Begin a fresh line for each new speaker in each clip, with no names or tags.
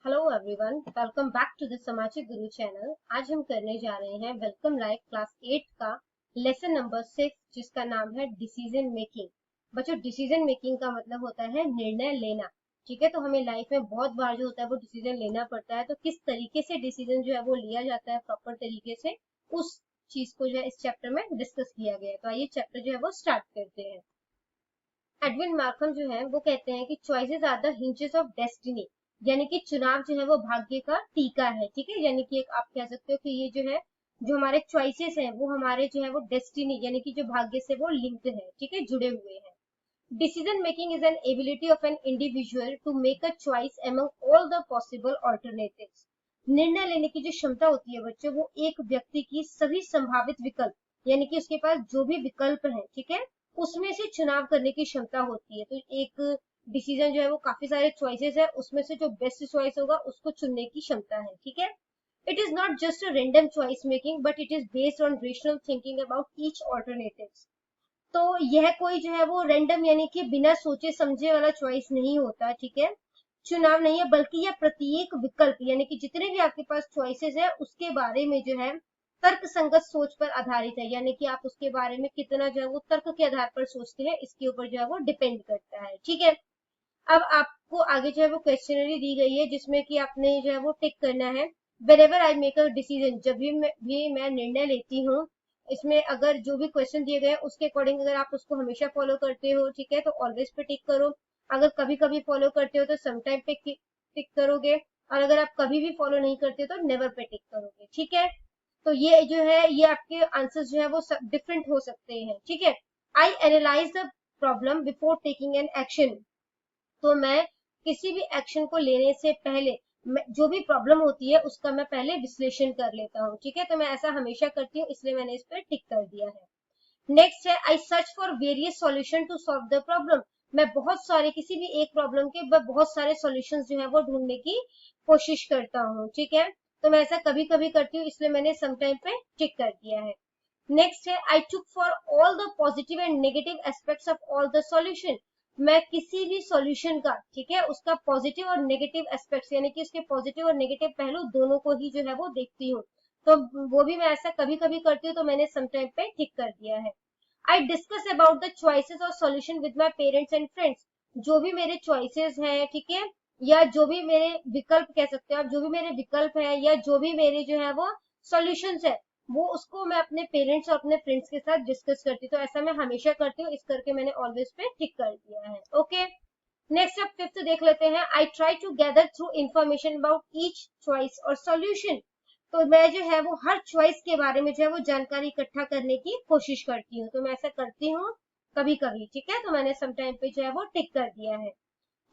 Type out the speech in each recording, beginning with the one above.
Hello everyone, welcome back to the Samajik Guru channel. आज हम करने जा रहे हैं वेलकम लाइफ क्लास 8 का लेसन नंबर 6, जिसका नाम है डिसीजन मेकिंग। बच्चों, डिसीजन मेकिंग का मतलब होता है निर्णय लेना। ठीक है, तो हमें लाइफ में बहुत बार जो होता है वो डिसीजन लेना पड़ता है। तो किस तरीके से डिसीजन जो है वो लिया जाता है प्रॉपर तरीके से, उस चीज को जो है इस चैप्टर में डिस्कस किया गया है। तो आइए चैप्टर जो है वो स्टार्ट करते हैं। एडविन मार्कम जो है वो कहते हैं कि choices are the hinges of destiny, यानी कि चुनाव जो है वो भाग्य का टीका है। ठीक है, यानी कि एक आप कह सकते हो कि ये जो है, जो हमारे चॉइसेस हैं वो हमारे जो है वो डेस्टिनी यानी कि जो भाग्य से वो लिंक्ड है। ठीक है, जुड़े हुए हैं। Decision making is an ability of an individual to make a choice among all the possible alternatives. निर्णय लेने की जो क्षमता होती है बच्चों, वो एक व्यक्ति की सभी संभावित विकल्प, यानी कि उसके पास जो भी विकल्प है, ठीक है, उसमें से चुनाव करने की क्षमता होती है। तो एक डिसीजन जो है वो काफी सारे चॉइसेस है, उसमें से जो बेस्ट चॉइस होगा उसको चुनने की क्षमता है। ठीक है, it is not just a random choice making, but it is based on rational thinking about each alternatives. तो यह कोई जो है वो रैंडम यानी कि बिना सोचे समझे वाला चॉइस नहीं होता। ठीक है, चुनाव नहीं है, बल्कि यह प्रत्येक विकल्प यानी कि जितने भी आपके पास चॉइसेस है उसके बारे में जो है तर्क संगत सोच पर आधारित है। यानी कि आप उसके बारे में कितना जो है वो तर्क के आधार पर सोचते हैं, इसके ऊपर जो है वो डिपेंड करता है। ठीक है, अब आपको आगे जो है वो क्वेश्चनरी दी गई है, जिसमें कि आपने जो है वो टिक करना है। Wherever I make a decision, जब भी मैं निर्णय लेती हूँ, इसमें अगर जो भी क्वेश्चन दिए गए उसके अकॉर्डिंग अगर आप उसको हमेशा फॉलो करते हो, ठीक है, तो ऑलवेज पे टिक करो। अगर कभी कभी फॉलो करते हो तो समटाइम पे टिक करोगे, और अगर आप कभी भी फॉलो नहीं करते तो नेवर पे टिक करोगे। ठीक है, तो ये जो है ये आपके आंसर जो है वो डिफरेंट हो सकते हैं। ठीक है, I analyse the problem before taking an action. तो मैं किसी भी एक्शन को लेने से पहले जो भी प्रॉब्लम होती है उसका मैं पहले विश्लेषण कर लेता हूँ। ठीक है, तो मैं ऐसा हमेशा करती हूँ, इसलिए मैंने इस पर टिक कर दिया है। नेक्स्ट है I search for various solution to solve the problem. मैं बहुत सारे किसी भी एक प्रॉब्लम के बहुत सारे सॉल्यूशंस जो है वो ढूंढने की कोशिश करता हूँ। ठीक है, तो मैं ऐसा कभी कभी करती हूँ, इसलिए मैंने समटाइम पे टिक कर दिया है। नेक्स्ट है I took for all the positive and negative aspects of all the solution. मैं किसी भी सॉल्यूशन का, ठीक है, उसका पॉजिटिव और नेगेटिव एस्पेक्ट्स यानी कि उसके पॉजिटिव और नेगेटिव पहलू दोनों को ही जो है वो देखती हूँ। तो वो भी मैं ऐसा कभी कभी करती हूँ, तो मैंने समटाइम पे टिक कर दिया है। I discuss about the choices और solution with my parents and friends. जो भी मेरे चॉइसेस हैं, ठीक है, या जो भी मेरे विकल्प कह सकते हो आप, जो भी मेरे विकल्प हैं या जो भी मेरे जो है वो सॉल्यूशंस है, वो उसको मैं अपने पेरेंट्स और अपने फ्रेंड्स के साथ डिस्कस करती हूँ। तो ऐसा मैं हमेशा करती हूँ, इस करके मैंने ऑलवेज पे टिक कर दिया है। ओके, नेक्स्ट अब फिफ्थ देख लेते हैं। I try to gather through information about each choice और सॉल्यूशन। तो मैं जो है वो हर चॉइस के बारे में जो है वो जानकारी इकट्ठा करने की कोशिश करती हूँ। तो मैं ऐसा करती हूँ कभी कभी। ठीक है, तो मैंने समटाइम पे जो है वो टिक कर दिया है।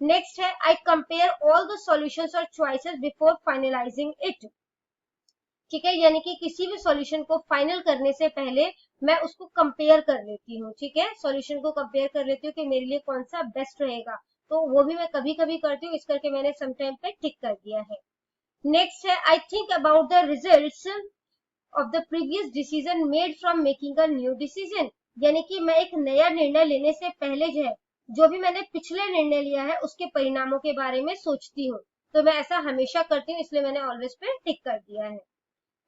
नेक्स्ट है I compare all the solutions और चॉइसेस बिफोर फाइनलाइजिंग इट। ठीक है, यानी कि किसी भी सॉल्यूशन को फाइनल करने से पहले मैं उसको कंपेयर कर लेती हूँ। ठीक है, सॉल्यूशन को कंपेयर कर लेती हूँ कि मेरे लिए कौन सा बेस्ट रहेगा। तो वो भी मैं कभी कभी करती हूँ, इस करके मैंने समटाइम पे टिक कर दिया है। नेक्स्ट है I think about the results of the previous decision made from making a new decision. यानी कि मैं एक नया निर्णय लेने से पहले जो है, जो भी मैंने पिछले निर्णय लिया है उसके परिणामों के बारे में सोचती हूँ। तो मैं ऐसा हमेशा करती हूँ, इसलिए मैंने ऑलवेज पे टिक कर दिया है।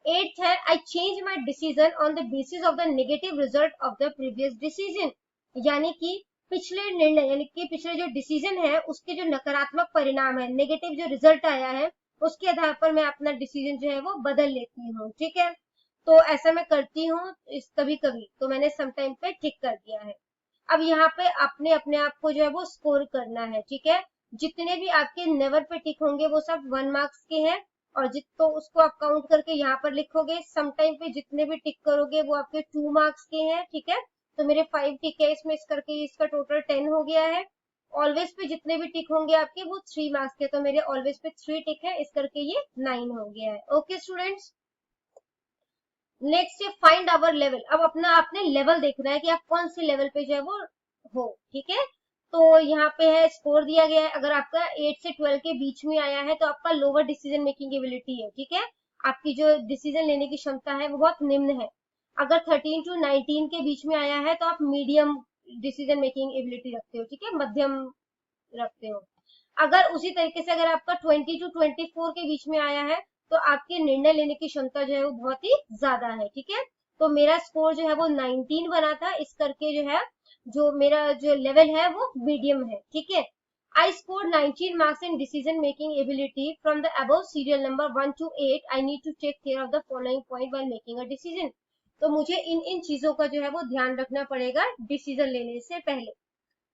एट्थ है I change my decision on the basis of the negative result of the previous decision. यानी कि पिछले निर्णय यानी कि पिछले जो डिसीजन है उसके जो नकारात्मक परिणाम है, नेगेटिव जो रिजल्ट आया है, उसके आधार पर मैं अपना डिसीजन जो है वो बदल लेती हूँ। ठीक है, तो ऐसा मैं करती हूँ इस कभी कभी, तो मैंने समटाइम पे ठीक कर दिया है। अब यहाँ पे आपने अपने आप को जो है वो स्कोर करना है। ठीक है, जितने भी आपके नेवर पे टिक होंगे वो सब 1 मार्क्स के हैं, और जित तो उसको आप काउंट करके यहाँ पर लिखोगे। समटाइम पे जितने भी टिक करोगे वो आपके 2 मार्क्स के हैं। ठीक है, तो मेरे 5 टिक है इसमें, इस करके इसका टोटल 10 हो गया है। ऑलवेज पे जितने भी टिक होंगे आपके वो 3 मार्क्स के, तो मेरे ऑलवेज पे 3 टिक है, इस करके ये 9 हो गया है। ओके स्टूडेंट्स, नेक्स्ट है फाइंड आवर लेवल। अब अपना आपने लेवल देखना है कि आप कौन सी लेवल पे जो है वो हो। ठीक है, तो यहाँ पे है स्कोर दिया गया है। अगर आपका 8 से 12 के बीच में आया है तो आपका लोअर डिसीजन मेकिंग एबिलिटी है। ठीक है, आपकी जो डिसीजन लेने की क्षमता है वो बहुत निम्न है। अगर 13 टू 19 के बीच में आया है तो आप मीडियम डिसीजन मेकिंग एबिलिटी रखते हो। ठीक है, मध्यम रखते हो। अगर उसी तरीके से अगर आपका 20 to 24 के बीच में आया है तो आपके निर्णय लेने की क्षमता जो है वो बहुत ही ज्यादा है, ठीक है। तो मेरा स्कोर जो है वो 19 बना था, इस करके जो है जो मेरा जो लेवल है वो मीडियम है, ठीक है। I scored 19 marks in decision making ability from the above serial number 1 to 8. I need to take care of the following point while making a decision. तो मुझे इन इन चीजों का जो है वो ध्यान रखना पड़ेगा डिसीजन लेने से पहले।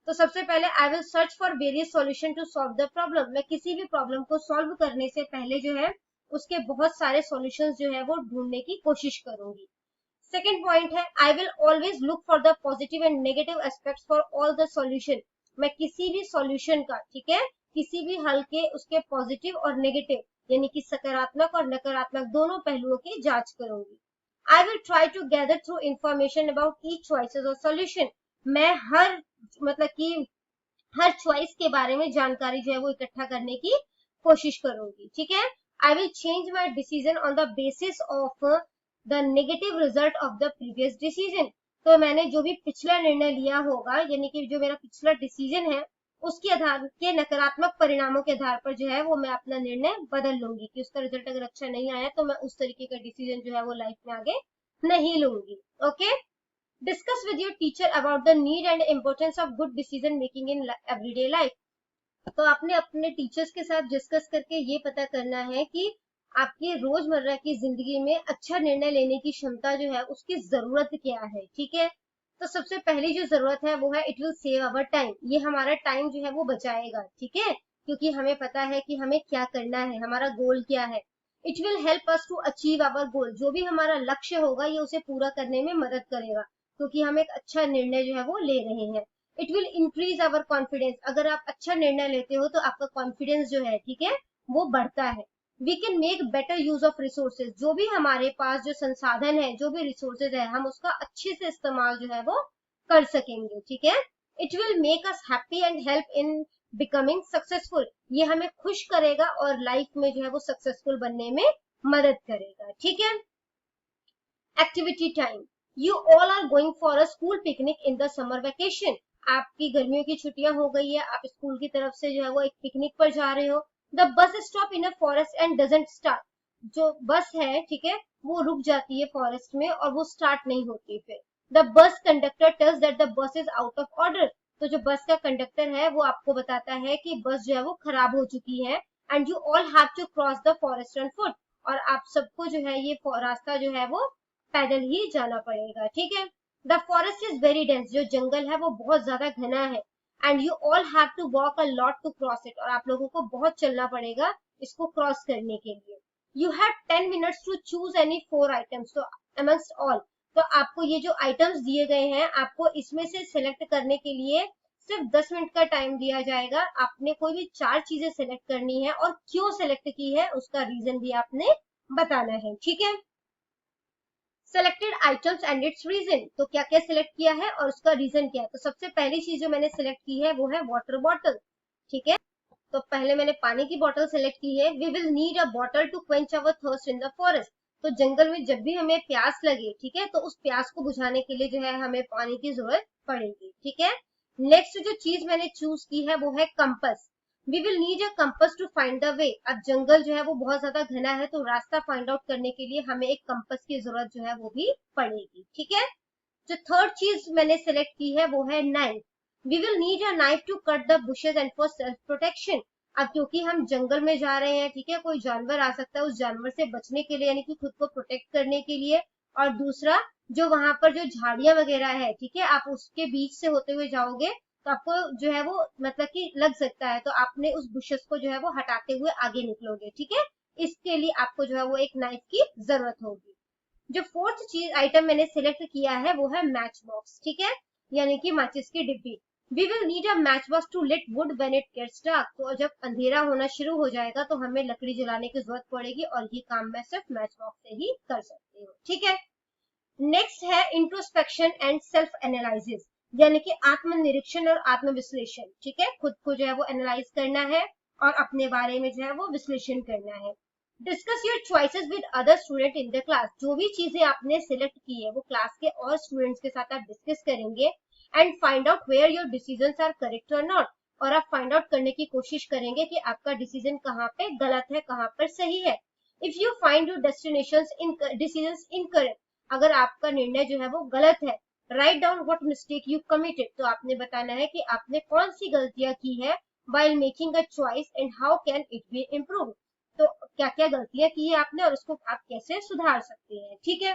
तो सबसे पहले I will search for various solution to solve the problem. मैं किसी भी प्रॉब्लम को सॉल्व करने से पहले जो है उसके बहुत सारे सॉल्यूशंस जो है वो ढूंढने की कोशिश करूंगी। सेकेंड पॉइंट है I will always look for the positive and negative aspects for all the solution. मैं किसी भी सॉल्यूशन का, ठीक है, किसी भी हल के उसके पॉजिटिव और नेगेटिव यानी कि सकारात्मक और नकारात्मक दोनों पहलुओं की जांच करूंगी। I will try to gather through information about each choices और सॉल्यूशन। मैं हर मतलब कि हर चॉइस के बारे में जानकारी जो है वो इकट्ठा करने की कोशिश करूंगी, ठीक है। I will change my decision on the basis of the negative result of the previous decision. तो मैंने जो भी पिछला निर्णय लिया होगा यानी कि जो मेरा पिछला डिसीजन है उसके आधार के नकारात्मक परिणामों के आधार पर जो है वो मैं अपना निर्णय बदल लूंगी कि उसका रिजल्ट अगर अच्छा नहीं आया तो मैं उस तरीके का डिसीजन जो है वो लाइफ में आगे नहीं लूंगी। Okay, discuss with your teacher about the need and importance of good decision making in everyday life. तो आपने अपने टीचर्स के साथ डिस्कस करके ये पता करना है कि आपकी रोजमर्रा की जिंदगी में अच्छा निर्णय लेने की क्षमता जो है उसकी जरूरत क्या है, ठीक है। तो सबसे पहली जो जरूरत है वो है it will save our time. ये हमारा टाइम जो है वो बचाएगा, ठीक है, क्योंकि हमें पता है कि हमें क्या करना है, हमारा गोल क्या है। It will help us to achieve our goal. जो भी हमारा लक्ष्य होगा ये उसे पूरा करने में मदद करेगा क्योंकि हम एक अच्छा निर्णय जो है वो ले रहे हैं। It will increase our confidence. अगर आप अच्छा निर्णय लेते हो तो आपका कॉन्फिडेंस जो है, ठीक है, वो बढ़ता है। We can make better use of resources. जो भी हमारे पास जो संसाधन है, जो भी रिसोर्सेज है, हम उसका अच्छे से इस्तेमाल जो है वो कर सकेंगे, ठीक है। It will make us happy and help in becoming successful. ये हमें खुश करेगा और लाइफ में जो है वो सक्सेसफुल बनने में मदद करेगा, ठीक है। Activity time. You all are going for a school picnic in the summer vacation. आपकी गर्मियों की छुट्टियां हो गई है, आप स्कूल की तरफ से जो है वो एक पिकनिक पर जा रहे हो। The bus stop in a forest and doesn't start. जो बस है, ठीक है, वो रुक जाती है फॉरेस्ट में और वो स्टार्ट नहीं होती फिर। The bus conductor tells that the bus is out of order. तो जो बस का कंडक्टर है वो आपको बताता है कि बस जो है वो खराब हो चुकी है। And you all have to cross the forest on foot. और आप सबको जो है ये रास्ता जो है वो पैदल ही जाना पड़ेगा, ठीक है। The forest is very dense. जो जंगल है वो बहुत ज्यादा घना है। And you all have to walk a lot to cross it. और आप लोगों को बहुत चलना पड़ेगा इसको क्रॉस करने के लिए। You have 10 minutes to choose any 4 items. तो अमंगस्ट ऑल, तो आपको ये जो आइटम्स दिए गए हैं आपको इसमें से सिलेक्ट करने के लिए सिर्फ 10 मिनट का टाइम दिया जाएगा। आपने कोई भी 4 चीजें सिलेक्ट करनी है और क्यों सिलेक्ट की है उसका रीजन भी आपने बताना है, ठीक है। Selected items and its reason. तो क्या क्या सिलेक्ट किया है और उसका रीजन क्या है। तो सबसे पहली चीज जो मैंने सिलेक्ट की है वो है वाटर बॉटल, ठीक है। तो पहले मैंने पानी की बोतल सेलेक्ट की है। We will need a bottle to quench our thirst in the forest. तो जंगल में जब भी हमें प्यास लगे, ठीक है, तो उस प्यास को बुझाने के लिए जो है हमें पानी की जरूरत पड़ेगी, ठीक है। नेक्स्ट जो चीज मैंने चूज की है वो है compass. We will need a compass to find the way. अब जंगल जो है वो बहुत ज्यादा घना है तो रास्ता फाइंड आउट करने के लिए हमें एक कंपस की जरूरत जो है वो भी पड़ेगी, ठीक है। जो थर्ड चीज मैंने सेलेक्ट की है वो है knife. We will need a knife to cut the bushes and for self protection. अब क्योंकि हम जंगल में जा रहे हैं, ठीक है, कोई जानवर आ सकता है, उस जानवर से बचने के लिए यानी कि खुद को प्रोटेक्ट करने के लिए। और दूसरा जो वहां पर जो झाड़ियां वगैरह है, ठीक है, आप उसके बीच से होते हुए जाओगे तो आपको जो है वो मतलब कि लग सकता है, तो आपने उस बुशेस को जो है वो हटाते हुए आगे निकलोगे, ठीक है। इसके लिए आपको जो है वो एक नाइफ की जरूरत होगी। जो फोर्थ चीज आइटम मैंने सिलेक्ट किया है वो है मैच बॉक्स, ठीक है, यानी कि माचिस की डिब्बी। We will need a match box to lit wood when it gets dark. तो जब अंधेरा होना शुरू हो जाएगा तो हमें लकड़ी जलाने की जरूरत पड़ेगी और ये काम मैं सिर्फ मैच बॉक्स से ही कर सकती हूँ, ठीक है। नेक्स्ट है इंट्रोस्पेक्शन एंड सेल्फ एनालिसिस, यानी कि आत्मनिरीक्षण और आत्मविश्लेषण, ठीक है। खुद को जो है वो एनालाइज करना है और अपने बारे में जो है वो विश्लेषण करना है। Discuss your choices with other student in the class. जो भी चीजें आपने सिलेक्ट की है वो क्लास के और स्टूडेंट्स के साथ आप डिस्कस करेंगे and find out where your decisions are correct और नॉट। और आप फाइंड आउट करने की कोशिश करेंगे कि आपका डिसीजन कहाँ पे गलत है, कहाँ पर सही है। If you find your decisions incorrect, अगर आपका निर्णय जो है वो गलत है, write down what mistake you committed, तो आपने बताना है कि आपने कौन सी गलतियां की है while making a choice and how can it be improved, तो क्या क्या गलतियां की है आपने और उसको आप कैसे सुधार सकते हैं। ठीक है,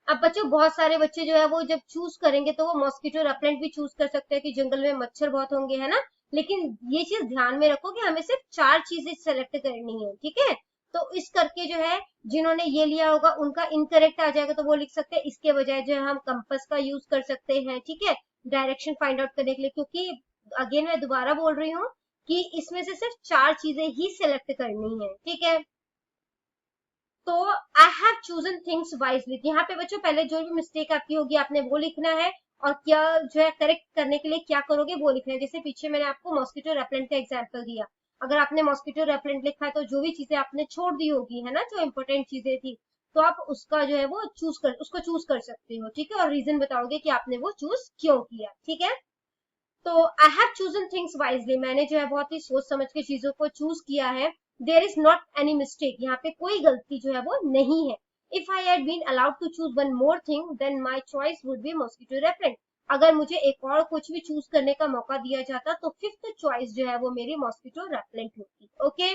अब बच्चों बहुत सारे बच्चे जो है वो जब चूज करेंगे तो वो मॉस्किटो रेपेलेंट भी चूज कर सकते हैं कि जंगल में मच्छर बहुत होंगे, है ना, लेकिन ये चीज ध्यान में रखो कि हमें सिर्फ 4 चीजें सेलेक्ट करनी है। ठीक है, तो इस करके जो है जिन्होंने ये लिया होगा उनका इनकरेक्ट आ जाएगा, तो वो लिख सकते हैं इसके बजाय जो है हम कंपास का यूज कर सकते हैं। ठीक है, डायरेक्शन फाइंड आउट करने के लिए, क्योंकि अगेन मैं दोबारा बोल रही हूँ कि इसमें से सिर्फ 4 चीजें ही सिलेक्ट करनी है। ठीक है, तो I have chosen things wisely, यहाँ पे बच्चों पहले जो भी मिस्टेक आपकी होगी आपने वो लिखना है, और क्या जो है करेक्ट करने के लिए क्या करोगे वो लिखना है। जैसे पीछे मैंने आपको मॉस्किटो रेपेलेंट का एग्जांपल दिया, अगर आपने मॉस्किटो रेपेलेंट लिखा है तो जो भी चीजें आपने छोड़ दी होगी, है ना, जो इंपॉर्टेंट चीजें थी, तो आप उसका जो है वो उसको चूज कर सकते हो। ठीक है, और रीजन बताओगे कि आपने वो चूज क्यों किया। ठीक है, तो I have chosen things wisely, मैंने जो है बहुत ही सोच समझ के चीजों को चूज किया है। There is not any mistake, यहाँ पे कोई गलती जो है वो नहीं है। If I had been allowed to choose one more thing then my choice would be mosquito repellent, अगर मुझे एक और कुछ भी चूज करने का मौका दिया जाता तो फिफ्थ चॉइस जो है वो मेरी मॉस्किटो रेपेलेंट होती। Okay,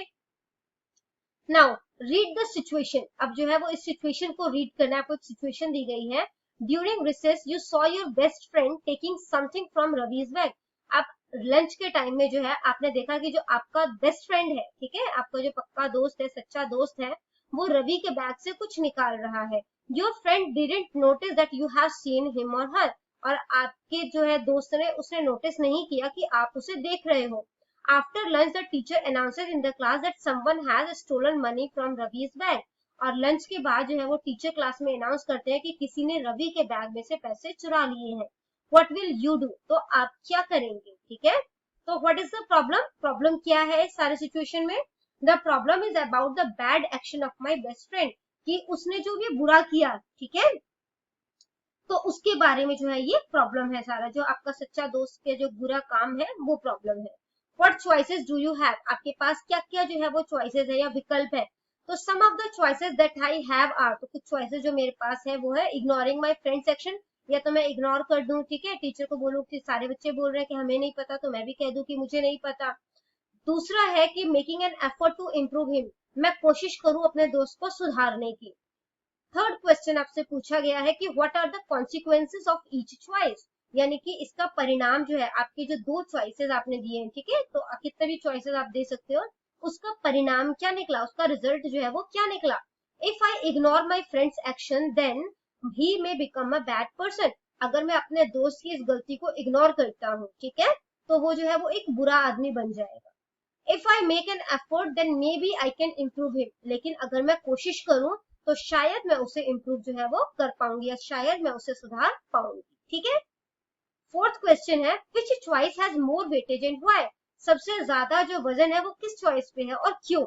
now read the situation, अब जो है वो इस सिचुएशन को रीड करना है। आपको एक सिचुएशन दी गई है, during recess you saw your best friend taking something from Ravi's bag, आप लंच के टाइम में जो है आपने देखा कि जो आपका बेस्ट फ्रेंड है, ठीक है, आपका जो पक्का दोस्त है, सच्चा दोस्त है, वो रवि के बैग से कुछ निकाल रहा है। Your friend didn't notice that you have seen him और हर, और आपके जो है दोस्त ने उसने नोटिस नहीं किया कि आप उसे देख रहे हो। After lunch, the teacher announces in the class that someone has stolen money from Ravi's bag. और लंच के बाद जो है वो टीचर क्लास में अनाउंस करते हैं कि किसी ने रवि के बैग में से पैसे चुरा लिए हैं। What will you do? तो आप क्या करेंगे। ठीक है, तो what is the problem? Problem क्या है इस सारे सिचुएशन में? The problem is about the bad action of my best friend, कि उसने जो भी बुरा किया, ठीक है, तो उसके बारे में जो है ये प्रॉब्लम है सारा, जो आपका सच्चा दोस्त के जो बुरा काम है वो प्रॉब्लम है। What choices do you have? आपके पास क्या क्या जो है वो choices है या विकल्प है। तो some of the choices that I have are, तो कुछ choices जो मेरे पास है वो है ignoring my friend section, या तो मैं इग्नोर कर दूं, ठीक है, टीचर को बोलूं कि सारे बच्चे बोल रहे हैं कि हमें नहीं पता, तो मैं भी कह दूं कि मुझे नहीं पता। दूसरा है कि making an effort to improve him, मैं कोशिश करूं अपने दोस्त को सुधारने की। थर्ड क्वेश्चन आपसे पूछा गया है कि what are the consequences of each choice, यानी कि इसका परिणाम जो है, आपके जो 2 चॉइसेस आपने दिए हैं, ठीक है, तो कितने भी चॉइसेस आप दे सकते हो, उसका परिणाम क्या निकला, उसका रिजल्ट जो है वो क्या निकला। If I ignore my friend's action then he may become a bad person, अगर मैं अपने दोस्त की इस गलती को इग्नोर करता हूँ, ठीक है, तो वो जो है वो एक बुरा आदमी बन जाएगा। If I make an effort then maybe I can improve him, लेकिन अगर मैं कोशिश करूं तो शायद मैं उसे इम्प्रूव जो है वो कर पाऊंगी, या शायद मैं उसे सुधार पाऊंगी। ठीक है, फोर्थ क्वेश्चन है which choice has more weightage and why, सबसे ज्यादा जो वजन है वो किस चॉइस पे है और क्यों।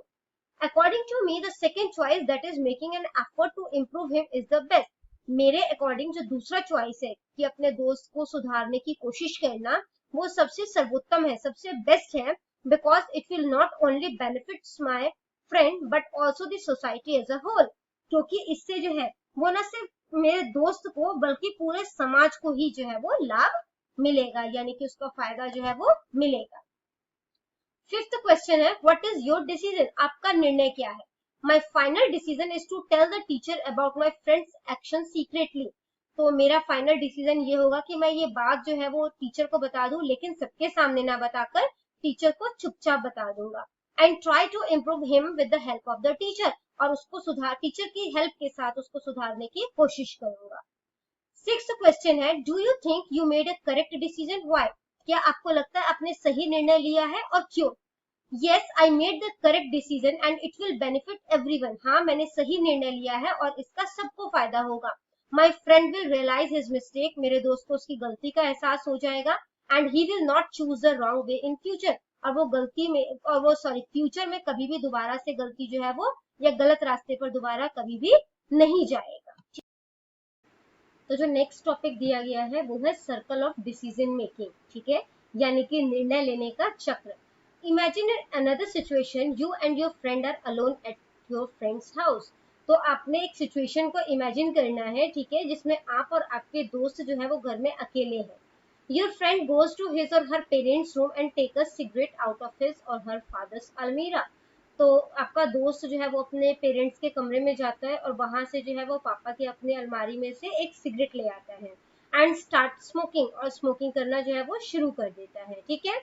According to me the second choice that is making an effort to improve him is the best, मेरे अकॉर्डिंग जो दूसरा चॉइस है कि अपने दोस्त को सुधारने की कोशिश करना, वो सबसे सर्वोत्तम है, सबसे बेस्ट है, because it will not only benefits my friend but also the society as a whole, क्योंकि इससे जो है वो न सिर्फ मेरे दोस्त को बल्कि पूरे समाज को ही जो है वो लाभ मिलेगा, यानी कि उसका फायदा जो है वो मिलेगा। फिफ्थ क्वेश्चन है व्हाट इज योर डिसीजन, आपका निर्णय क्या है। My final decision is to tell the teacher about my friend's action secretly, तो मेरा फाइनल डिसीजन ये होगा कि मैं ये बात जो है वो टीचर को बता दूं, लेकिन सबके सामने ना बताकर टीचर को चुपचाप बता दूंगा। And try to improve him with the help of the teacher, और उसको सुधार टीचर की हेल्प के साथ उसको सुधारने की कोशिश करूंगा। सिक्स्थ क्वेश्चन है do you think you made a correct decision why, क्या आपको लगता है आपने सही निर्णय लिया है और क्यों। Yes, I made the correct decision and it will benefit everyone. हाँ, मैंने सही निर्णय लिया है और इसका सबको फायदा होगा। My friend will realize his mistake. मेरे दोस्त को उसकी गलती का एहसास हो जाएगा। And he will not choose the wrong way in future. और वो फ्यूचर में कभी भी दोबारा से गलती जो है वो या गलत रास्ते पर दोबारा कभी भी नहीं जाएगा। तो जो नेक्स्ट टॉपिक दिया गया है वो है सर्कल ऑफ डिसीजन मेकिंग। ठीक है, यानी कि निर्णय लेने का चक्र। Imagine another situation, you and your friend are alone at your friend's house. तो आपने एक सिचुएशन को इमेजिन करना है, ठीक है, जिसमें आप और आपके दोस्त जो है वो घर में अकेले हैं। Your friend goes to his or her parents' room and take a cigarette out of his or her father's almirah. तो आपका दोस्त जो है वो अपने पेरेंट्स के कमरे में जाता है और वहां से जो है वो पापा की अपनी अलमारी में से एक सिगरेट ले आता है एंड स्टार्ट स्मोकिंग, और स्मोकिंग करना जो है वो शुरू कर देता है, ठीक है।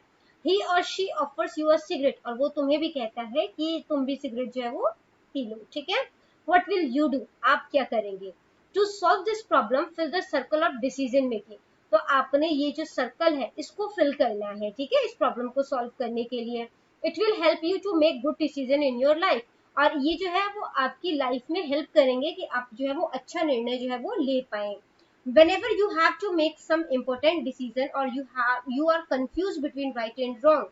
ही और she offers you a cigarette, और वो तुम्हें भी कहता है कि तुम भी सिगरेट जो है वो पी लो, ठीक है। व्हाट विल यू डू, आप क्या करेंगे? To solve this problem fill the circle of decision making. तो आपने ये जो सर्कल है इसको फिल करना है, ठीक है, इस प्रॉब्लम को सॉल्व करने के लिए। It will help you to make good decision in your life. और ये जो है वो आपकी लाइफ में हेल्प करेंगे कि आप जो है वो अच्छा निर्णय जो है वो ले पाए। whenever you have to make some important decision or you are confused between right and wrong,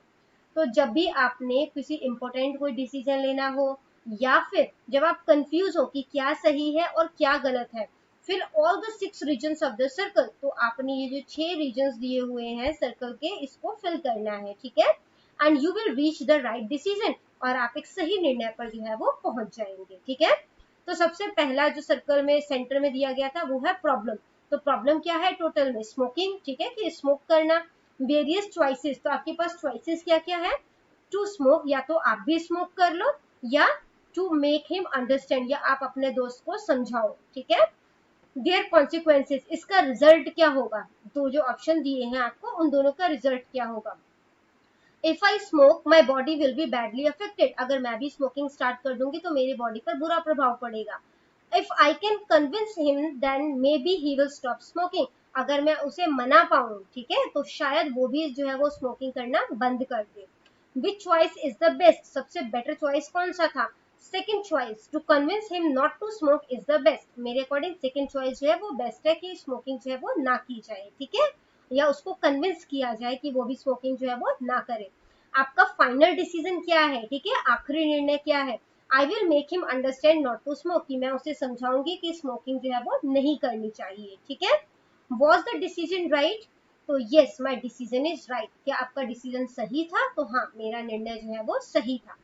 तो जब भी आपने किसी इंपॉर्टेंट कोई डिसीजन लेना हो या फिर जब आप कंफ्यूज हो कि क्या सही है और क्या गलत है, फिर all the 6 reasons of the circle, तो आपने ये जो 6 रीजन्स दिए हुए हैं सर्कल के, इसको फिल करना है, ठीक है। And you will reach the right decision, और आप एक सही निर्णय पर जो है वो पहुंच जाएंगे, ठीक है। तो सबसे पहला जो सर्कल में सेंटर में दिया गया था वो है प्रॉब्लम। तो प्रॉब्लम क्या है टोटल में? स्मोकिंग, ठीक है, कि स्मोक करना। वेरियस चॉइसेस, तो आपके पास चॉइसेस क्या क्या है? टू स्मोक, या तो आप भी स्मोक कर लो, या टू मेक हिम अंडरस्टैंड, या आप अपने दोस्त को समझाओ, ठीक है। देयर कॉन्सिक्वेंसेस, इसका रिजल्ट क्या होगा? तो जो ऑप्शन दिए हैं आपको उन दोनों का रिजल्ट क्या होगा? If I smoke my body will be badly affected, अगर मैं भी स्मोकिंग स्टार्ट कर दूंगी तो मेरी बॉडी पर बुरा प्रभाव पड़ेगा। If I can convince him then maybe he will stop smoking, अगर मैं उसे मना पाऊं, ठीक है, तो शायद वो भी जो है वो स्मोकिंग करना बंद कर दे। Which choice is the best, सबसे बेटर चॉइस कौन सा था? Second choice, to convince him not to smoke is the best, मेरे अकॉर्डिंग सेकेंड चॉइस जो है वो बेस्ट है कि स्मोकिंग जो है वो ना की जाए, ठीक है, या उसको कन्विंस किया जाए कि वो भी स्मोकिंग जो है वो ना करे। आपका फाइनल डिसीजन क्या है, ठीक है, आखिरी निर्णय क्या है? I will make him understand not to smoke, कि मैं उसे समझाऊंगी कि स्मोकिंग जो है वो नहीं करनी चाहिए, ठीक है। Was the decision right? तो yes, my decision is right, क्या आपका डिसीजन सही था? तो हाँ, मेरा निर्णय जो है वो सही था।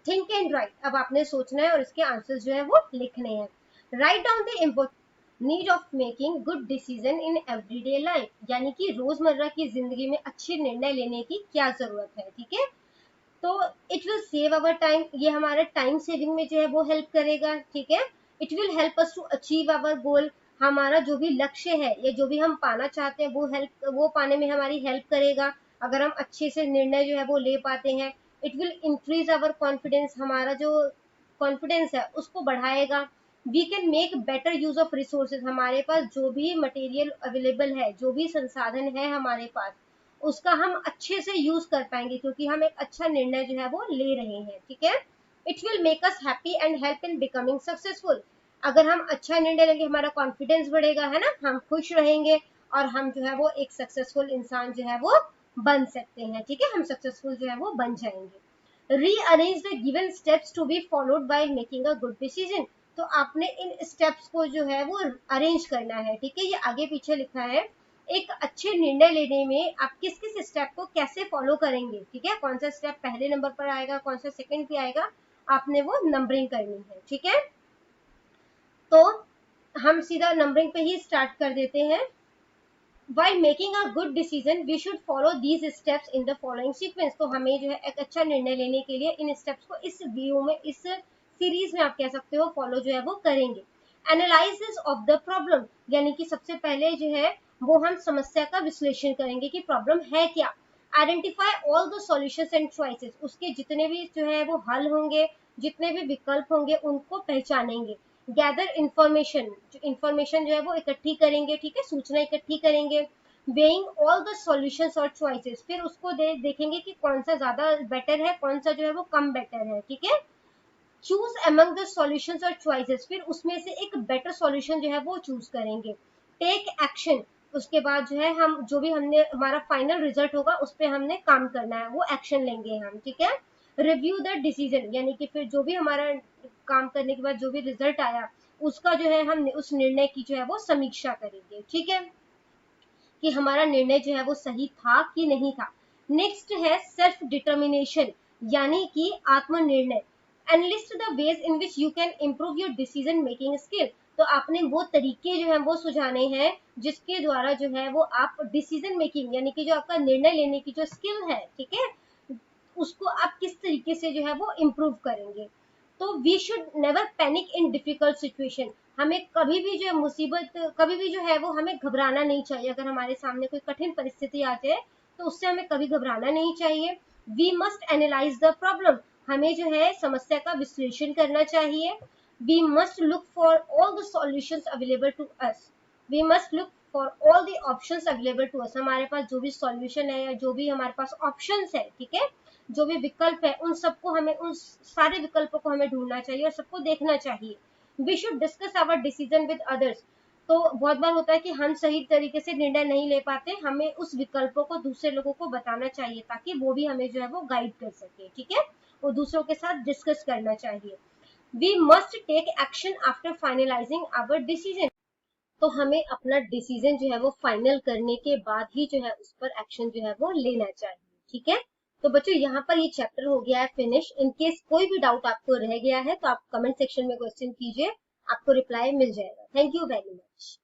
थिंक एंड राइट, अब आपने सोचना है और इसके आंसर जो है वो लिखने हैं। Write down the important need of making good decision in everyday life, यानी कि रोजमर्रा की जिंदगी में अच्छे निर्णय लेने की क्या जरूरत है, ठीक है। तो it will save our time, ये हमारा टाइम सेविंग में जो है वो हेल्प करेगा, ठीक है। It will help us to achieve our goal, हमारा जो भी लक्ष्य है या जो भी हम पाना चाहते हैं वो पाने में हमारी हेल्प करेगा, अगर हम अच्छे से निर्णय जो है वो ले पाते हैं। It will increase our confidence, हमारा जो कॉन्फिडेंस है उसको बढ़ाएगा। We can make better use of resources, हमारे पास जो भी मटेरियल अवेलेबल है, जो भी संसाधन है हमारे पास, उसका हम अच्छे से यूज कर पाएंगे क्योंकि हम एक अच्छा निर्णय जो है वो ले रहे हैं, ठीक है। It will make us happy and help in becoming successful, अगर हम अच्छा निर्णय लेंगे हमारा कॉन्फिडेंस बढ़ेगा, है ना, हम खुश रहेंगे और हम जो है वो एक सक्सेसफुल इंसान जो है वो बन सकते हैं, ठीक है, हम सक्सेसफुल जो है वो बन जाएंगे। Rearrange the given steps to be followed by making a good decision, तो आपने इन स्टेप्स को जो है वो अरेंज करना है, ठीक है, ये आगे पीछे लिखा है। एक अच्छे निर्णय लेने में आप किस किस स्टेप को कैसे फॉलो करेंगे, ठीक है, कौन सा स्टेप पहले नंबर पर आएगा, कौन सा सेकंड पे आएगा, आपने वो नंबरिंग करनी है, ठीक है। तो हम सीधा नंबरिंग पे ही स्टार्ट कर देते हैं। While making a good decision, we should follow these steps in the following sequence. तो हमें जो है एक अच्छा निर्णय लेने के लिए इन स्टेप्स को इस व्यू में, इस सीरीज में आप कह सकते हो फॉलो जो है वो करेंगे। एनालिसिस ऑफ द प्रॉब्लम, यानी कि सबसे पहले जो है वो हम समस्या का विश्लेषण करेंगे कि प्रॉब्लम है क्या। Identify all the solutions and choices, उसके जितने भी जो है वो हल होंगे, जितने भी विकल्प होंगे उनको पहचानेंगे। गैदर इंफॉर्मेशन जो है वो इकट्ठी करेंगे, ठीक है, सूचना इकट्ठी करेंगे। वेइंग ऑल द सॉल्यूशंस और चॉइसेस, फिर उसको देखेंगे कि कौन सा ज्यादा बेटर है, कौन सा जो है वो कम बेटर है, ठीक है। चूज अमंग द सॉल्यूशंस और चॉइसेस, फिर उसमें से एक बेटर सॉल्यूशन जो है वो चूज करेंगे। टेक एक्शन, उसके बाद जो है हम जो भी हमने हमारा फाइनल रिजल्ट होगा उस पर हमने काम करना है, वो एक्शन लेंगे हम, ठीक है। रिव्यू द डिसीजन, यानी कि फिर जो भी हमारा काम करने के बाद जो भी रिजल्ट आया उसका जो है हम उस निर्णय की जो है वो समीक्षा करेंगे, ठीक है, कि हमारा निर्णय जो है वो सही था कि नहीं था। नेक्स्ट है सेल्फ डिटर्मिनेशन, यानी कि आत्मनिर्णय। Enlist the ways in which you can improve your decision making skill. तो आपने वो तरीके जो है वो सुझाने हैं जिसके द्वारा जो है वो आप डिसीजन मेकिंग यानी कि जो आपका निर्णय लेने की जो स्किल है, ठीक है, उसको आप किस तरीके से जो है वो इम्प्रूव करेंगे। तो we should never panic in difficult situation. हमें कभी भी जो है मुसीबत, कभी भी जो है वो हमें घबराना नहीं चाहिए। अगर हमारे सामने कोई कठिन परिस्थिति आ जाए तो उससे हमें कभी घबराना नहीं चाहिए। We must analyse the problem. हमें जो है समस्या का विश्लेषण करना चाहिए। We must look for all the solutions available to us. We must look for all the options available to us. हमारे पास जो भी सॉल्यूशन है या जो भी हमारे पास ऑप्शंस है, ठीक है, जो भी विकल्प है, उन सबको हमें, उन सारे विकल्पों को हमें ढूंढना चाहिए और सबको देखना चाहिए। We should discuss our decision with others. तो बहुत बार होता है कि हम सही तरीके से निर्णय नहीं ले पाते, हमें उस विकल्पों को दूसरे लोगों को बताना चाहिए ताकि वो भी हमें जो है वो गाइड कर सके, ठीक है, वो दूसरों के साथ डिस्कस करना चाहिए। We must take action after finalising our decision. तो हमें अपना डिसीजन जो है वो फाइनल करने के बाद ही जो है उस पर एक्शन जो है वो लेना चाहिए, ठीक है। तो बच्चों यहाँ पर ये चैप्टर हो गया है फिनिश। इन केस कोई भी डाउट आपको रह गया है तो आप कमेंट सेक्शन में क्वेश्चन कीजिए, आपको रिप्लाई मिल जाएगा। Thank you very much.